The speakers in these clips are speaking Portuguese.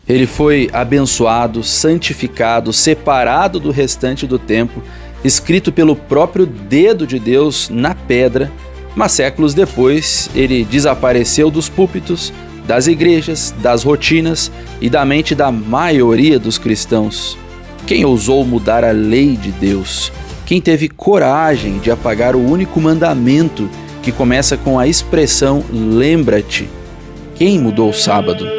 Ele foi abençoado, santificado, separado do restante do tempo, escrito pelo próprio dedo de Deus na pedra, mas séculos depois ele desapareceu dos púlpitos, das igrejas, das rotinas e da mente da maioria dos cristãos. Quem ousou mudar a lei de Deus? Quem teve coragem de apagar o único mandamento que começa com a expressão lembra-te? Quem mudou o sábado?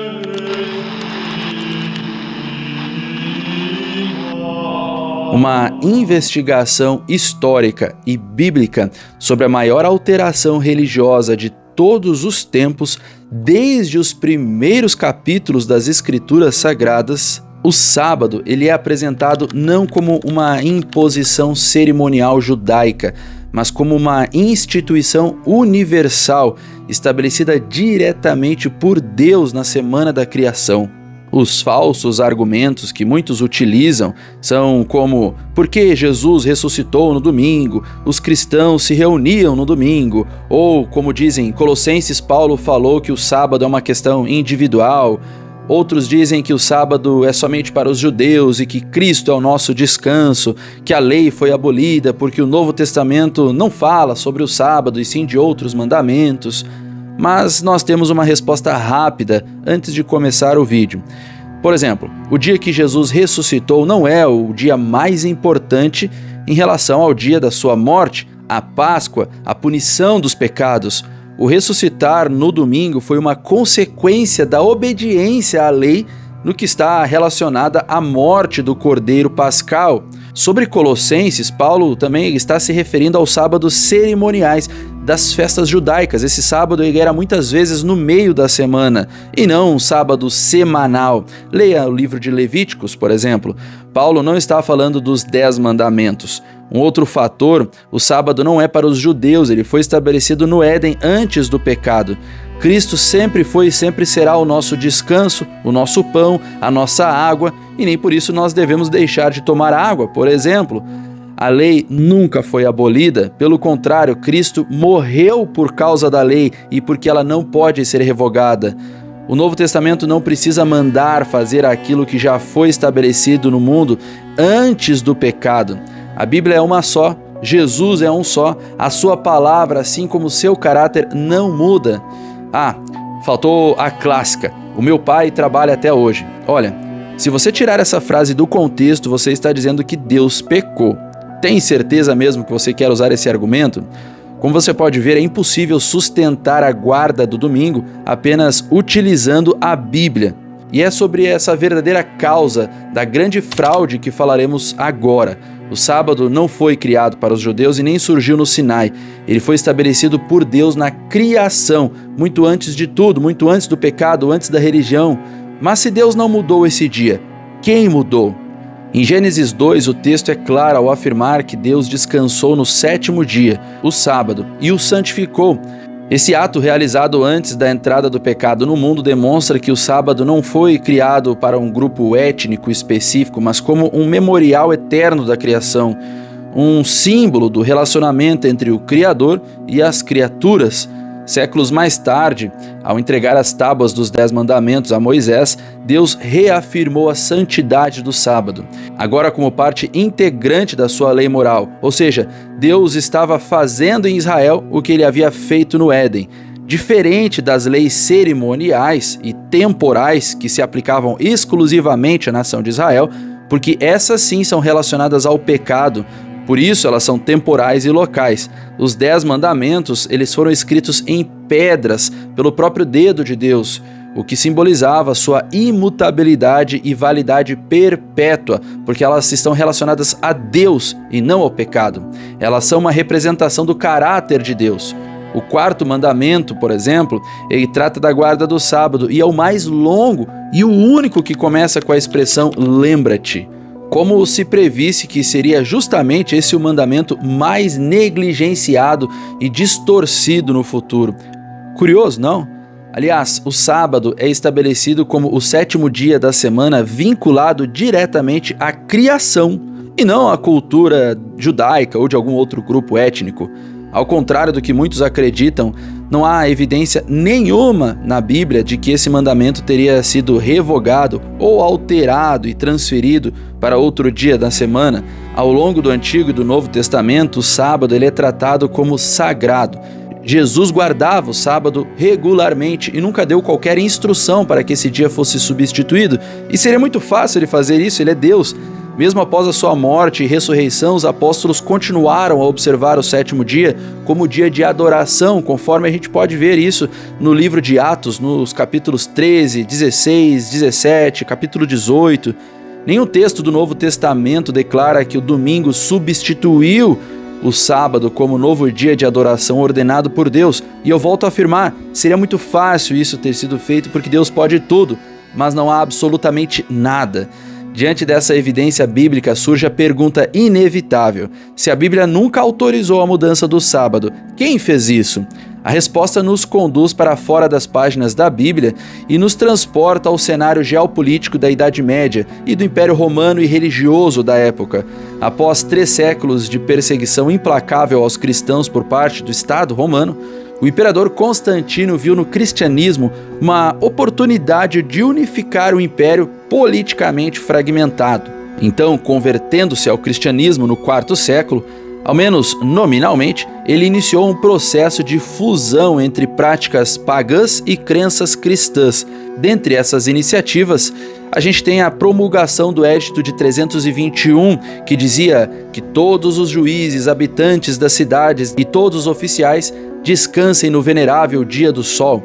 Uma investigação histórica e bíblica sobre a maior alteração religiosa de todos os tempos, desde os primeiros capítulos das Escrituras Sagradas. O sábado ele é apresentado não como uma imposição cerimonial judaica, mas como uma instituição universal estabelecida diretamente por Deus na semana da criação. Os falsos argumentos que muitos utilizam são como: por que Jesus ressuscitou no domingo? Os cristãos se reuniam no domingo. Ou, como dizem Colossenses, Paulo falou que o sábado é uma questão individual. Outros dizem que o sábado é somente para os judeus e que Cristo é o nosso descanso, que a lei foi abolida porque o Novo Testamento não fala sobre o sábado e sim de outros mandamentos. Mas nós temos uma resposta rápida antes de começar o vídeo. Por exemplo, o dia que Jesus ressuscitou não é o dia mais importante em relação ao dia da sua morte, a Páscoa, a punição dos pecados. O ressuscitar no domingo foi uma consequência da obediência à lei no que está relacionada à morte do Cordeiro Pascal. Sobre Colossenses, Paulo também está se referindo aos sábados cerimoniais das festas judaicas. Esse sábado era muitas vezes no meio da semana e não um sábado semanal. Leia o livro de Levíticos, por exemplo. Paulo não está falando dos 10 mandamentos. Um outro fator, o sábado não é para os judeus, ele foi estabelecido no Éden antes do pecado. Cristo sempre foi e sempre será o nosso descanso, o nosso pão, a nossa água, e nem por isso nós devemos deixar de tomar água, por exemplo. A lei nunca foi abolida, pelo contrário, Cristo morreu por causa da lei e porque ela não pode ser revogada. O Novo Testamento não precisa mandar fazer aquilo que já foi estabelecido no mundo antes do pecado. A Bíblia é uma só, Jesus é um só, a sua palavra, assim como o seu caráter, não muda. Ah, faltou a clássica: o meu pai trabalha até hoje. Olha, se você tirar essa frase do contexto, você está dizendo que Deus pecou. Tem certeza mesmo que você quer usar esse argumento? Como você pode ver, é impossível sustentar a guarda do domingo apenas utilizando a Bíblia. E é sobre essa verdadeira causa da grande fraude que falaremos agora. O sábado não foi criado para os judeus e nem surgiu no Sinai. Ele foi estabelecido por Deus na criação, muito antes de tudo, muito antes do pecado, antes da religião. Mas se Deus não mudou esse dia, quem mudou? Em Gênesis 2, o texto é claro ao afirmar que Deus descansou no 7º dia, o sábado, e o santificou. Esse ato realizado antes da entrada do pecado no mundo demonstra que o sábado não foi criado para um grupo étnico específico, mas como um memorial eterno da criação, um símbolo do relacionamento entre o Criador e as criaturas. Séculos mais tarde, ao entregar as tábuas dos 10 mandamentos a Moisés, Deus reafirmou a santidade do sábado, agora como parte integrante da sua lei moral. Ou seja, Deus estava fazendo em Israel o que ele havia feito no Éden. Diferente das leis cerimoniais e temporais que se aplicavam exclusivamente à nação de Israel, porque essas sim são relacionadas ao pecado. Por isso, elas são temporais e locais. Os 10 mandamentos, eles foram escritos em pedras pelo próprio dedo de Deus, o que simbolizava sua imutabilidade e validade perpétua, porque elas estão relacionadas a Deus e não ao pecado. Elas são uma representação do caráter de Deus. O 4º mandamento, por exemplo, ele trata da guarda do sábado e é o mais longo e o único que começa com a expressão lembra-te. Como se previsse que seria justamente esse o mandamento mais negligenciado e distorcido no futuro. Curioso, não? Aliás, o sábado é estabelecido como o 7º dia da semana, vinculado diretamente à criação, e não à cultura judaica ou de algum outro grupo étnico. Ao contrário do que muitos acreditam, não há evidência nenhuma na Bíblia de que esse mandamento teria sido revogado ou alterado e transferido para outro dia da semana. Ao longo do Antigo e do Novo Testamento, o sábado ele é tratado como sagrado. Jesus guardava o sábado regularmente e nunca deu qualquer instrução para que esse dia fosse substituído. E seria muito fácil ele fazer isso, ele é Deus. Mesmo após a sua morte e ressurreição, os apóstolos continuaram a observar o sétimo dia como dia de adoração, conforme a gente pode ver isso no livro de Atos, nos capítulos 13, 16, 17, capítulo 18. Nenhum texto do Novo Testamento declara que o domingo substituiu o sábado como novo dia de adoração ordenado por Deus. E eu volto a afirmar, seria muito fácil isso ter sido feito porque Deus pode tudo, mas não há absolutamente nada. Diante dessa evidência bíblica surge a pergunta inevitável: se a Bíblia nunca autorizou a mudança do sábado, quem fez isso? A resposta nos conduz para fora das páginas da Bíblia e nos transporta ao cenário geopolítico da Idade Média e do Império Romano e religioso da época. Após 3 séculos de perseguição implacável aos cristãos por parte do Estado romano, o imperador Constantino viu no cristianismo uma oportunidade de unificar o império politicamente fragmentado. Então, convertendo-se ao cristianismo no 4º século, ao menos nominalmente, ele iniciou um processo de fusão entre práticas pagãs e crenças cristãs. Dentre essas iniciativas, a gente tem a promulgação do Edito de 321, que dizia que todos os juízes, habitantes das cidades e todos os oficiais descansem no venerável dia do sol.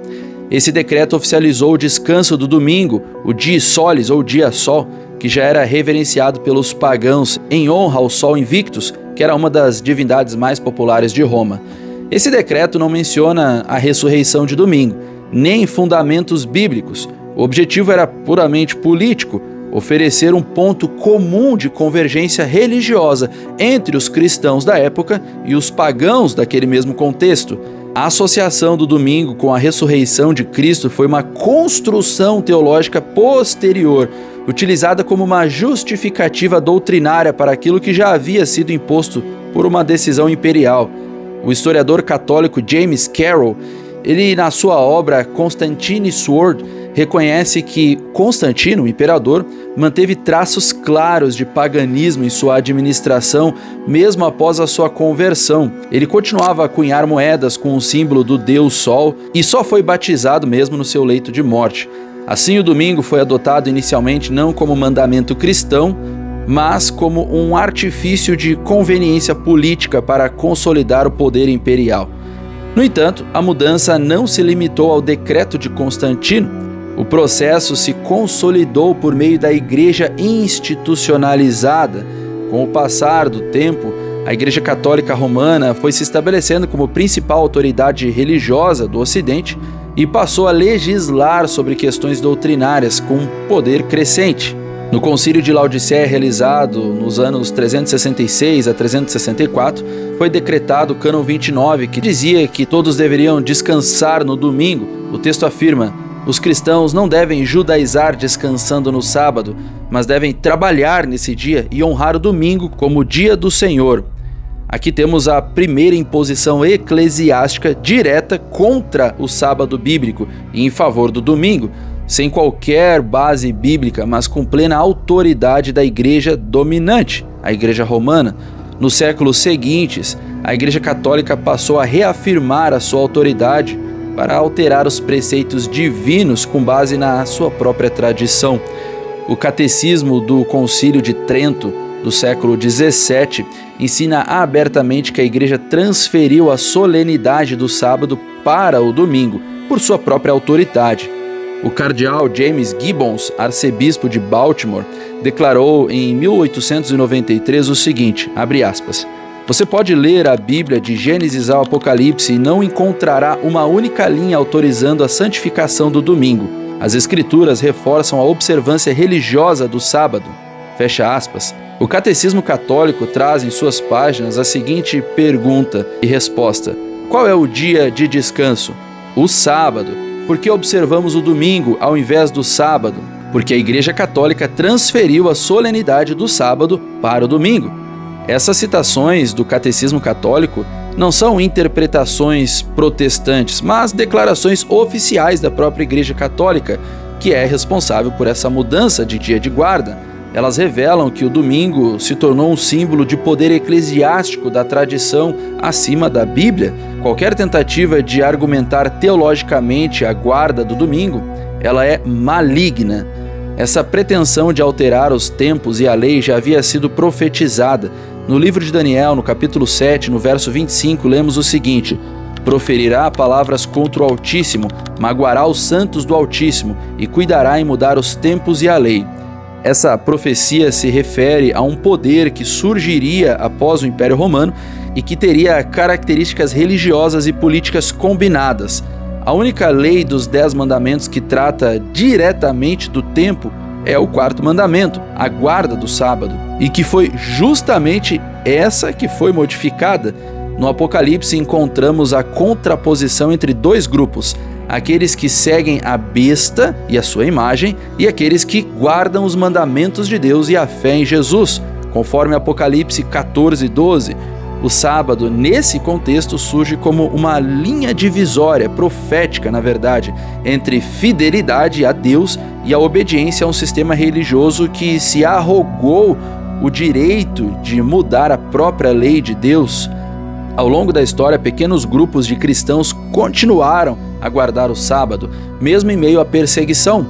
Esse decreto oficializou o descanso do domingo, o Dies Solis ou dia sol, que já era reverenciado pelos pagãos em honra ao Sol Invictus, que era uma das divindades mais populares de Roma. Esse decreto não menciona a ressurreição de domingo, nem fundamentos bíblicos. O objetivo era puramente político, oferecer um ponto comum de convergência religiosa entre os cristãos da época e os pagãos daquele mesmo contexto. A associação do domingo com a ressurreição de Cristo foi uma construção teológica posterior, utilizada como uma justificativa doutrinária para aquilo que já havia sido imposto por uma decisão imperial. O historiador católico James Carroll, ele na sua obra Constantine's Sword, reconhece que Constantino, o imperador, manteve traços claros de paganismo em sua administração, mesmo após a sua conversão. Ele continuava a cunhar moedas com o símbolo do deus Sol e só foi batizado mesmo no seu leito de morte. Assim, o domingo foi adotado inicialmente não como mandamento cristão, mas como um artifício de conveniência política para consolidar o poder imperial. No entanto, a mudança não se limitou ao decreto de Constantino. O processo se consolidou por meio da Igreja institucionalizada. Com o passar do tempo, a Igreja Católica Romana foi se estabelecendo como principal autoridade religiosa do Ocidente e passou a legislar sobre questões doutrinárias com poder crescente. No Concílio de Laodiceia, realizado nos anos 366 a 364, foi decretado o Cânon 29, que dizia que todos deveriam descansar no domingo. O texto afirma: os cristãos não devem judaizar descansando no sábado, mas devem trabalhar nesse dia e honrar o domingo como o dia do Senhor. Aqui temos a primeira imposição eclesiástica direta contra o sábado bíblico e em favor do domingo, sem qualquer base bíblica, mas com plena autoridade da igreja dominante, a Igreja Romana. Nos séculos seguintes, a Igreja Católica passou a reafirmar a sua autoridade para alterar os preceitos divinos com base na sua própria tradição. O Catecismo do Concílio de Trento, do século XVII, ensina abertamente que a Igreja transferiu a solenidade do sábado para o domingo, por sua própria autoridade. O cardeal James Gibbons, arcebispo de Baltimore, declarou em 1893 o seguinte, abre aspas: "Você pode ler a Bíblia de Gênesis ao Apocalipse e não encontrará uma única linha autorizando a santificação do domingo. As Escrituras reforçam a observância religiosa do sábado." Fecha aspas. O Catecismo Católico traz em suas páginas a seguinte pergunta e resposta: qual é o dia de descanso? O sábado. Por que observamos o domingo ao invés do sábado? Porque a Igreja Católica transferiu a solenidade do sábado para o domingo. Essas citações do Catecismo Católico não são interpretações protestantes, mas declarações oficiais da própria Igreja Católica, que é responsável por essa mudança de dia de guarda. Elas revelam que o domingo se tornou um símbolo de poder eclesiástico da tradição acima da Bíblia. Qualquer tentativa de argumentar teologicamente a guarda do domingo, ela é maligna. Essa pretensão de alterar os tempos e a lei já havia sido profetizada. No livro de Daniel, no capítulo 7, no verso 25, lemos o seguinte: proferirá palavras contra o Altíssimo, magoará os santos do Altíssimo e cuidará em mudar os tempos e a lei. Essa profecia se refere a um poder que surgiria após o Império Romano e que teria características religiosas e políticas combinadas. A única lei dos 10 mandamentos que trata diretamente do tempo é o 4º mandamento, a guarda do sábado, e que foi justamente essa que foi modificada. No Apocalipse encontramos a contraposição entre 2 grupos, aqueles que seguem a besta e a sua imagem e aqueles que guardam os mandamentos de Deus e a fé em Jesus, conforme Apocalipse 14:12. O sábado, nesse contexto, surge como uma linha divisória, profética, na verdade, entre fidelidade a Deus e a obediência a um sistema religioso que se arrogou o direito de mudar a própria lei de Deus. Ao longo da história, pequenos grupos de cristãos continuaram a guardar o sábado, mesmo em meio à perseguição.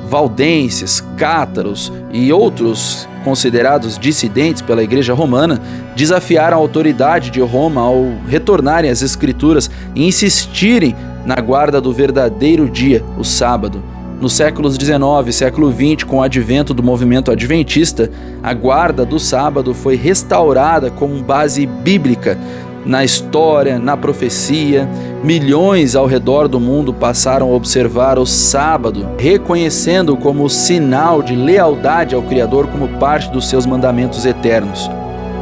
Valdenses, cátaros e outros considerados dissidentes pela Igreja Romana desafiaram a autoridade de Roma ao retornarem às Escrituras e insistirem na guarda do verdadeiro dia, o sábado. Nos séculos XIX e século XX, com o advento do movimento adventista, a guarda do sábado foi restaurada como base bíblica. Na história, na profecia, milhões ao redor do mundo passaram a observar o sábado, reconhecendo-o como sinal de lealdade ao Criador como parte dos seus mandamentos eternos.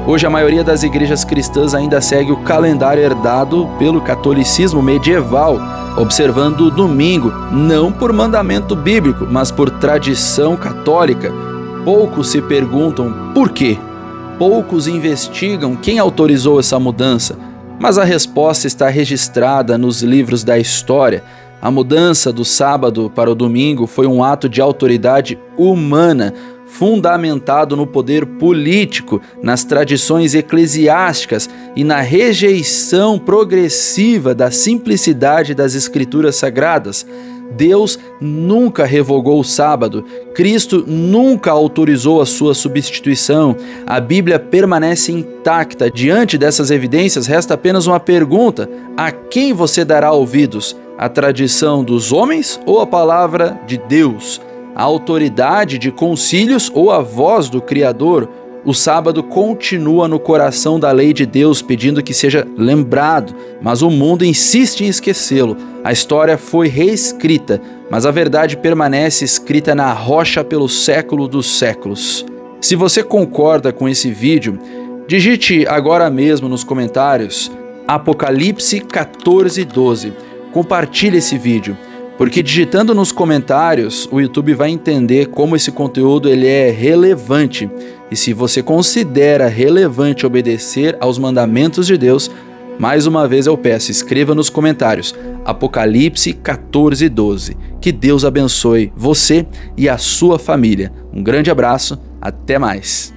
Hoje, a maioria das igrejas cristãs ainda segue o calendário herdado pelo catolicismo medieval, observando o domingo, não por mandamento bíblico, mas por tradição católica. Poucos se perguntam por quê. Poucos investigam quem autorizou essa mudança, mas a resposta está registrada nos livros da história. A mudança do sábado para o domingo foi um ato de autoridade humana, fundamentado no poder político, nas tradições eclesiásticas e na rejeição progressiva da simplicidade das Escrituras Sagradas. Deus nunca revogou o sábado, Cristo nunca autorizou a sua substituição, a Bíblia permanece intacta. Diante dessas evidências, resta apenas uma pergunta: a quem você dará ouvidos? A tradição dos homens ou a palavra de Deus? A autoridade de concílios ou a voz do Criador? O sábado continua no coração da lei de Deus, pedindo que seja lembrado, mas o mundo insiste em esquecê-lo. A história foi reescrita, mas a verdade permanece escrita na rocha pelo século dos séculos. Se você concorda com esse vídeo, digite agora mesmo nos comentários Apocalipse 14:12. Compartilhe esse vídeo, porque digitando nos comentários, o YouTube vai entender como esse conteúdo ele é relevante. E se você considera relevante obedecer aos mandamentos de Deus, mais uma vez eu peço, escreva nos comentários Apocalipse 14:12. Que Deus abençoe você e a sua família. Um grande abraço, até mais.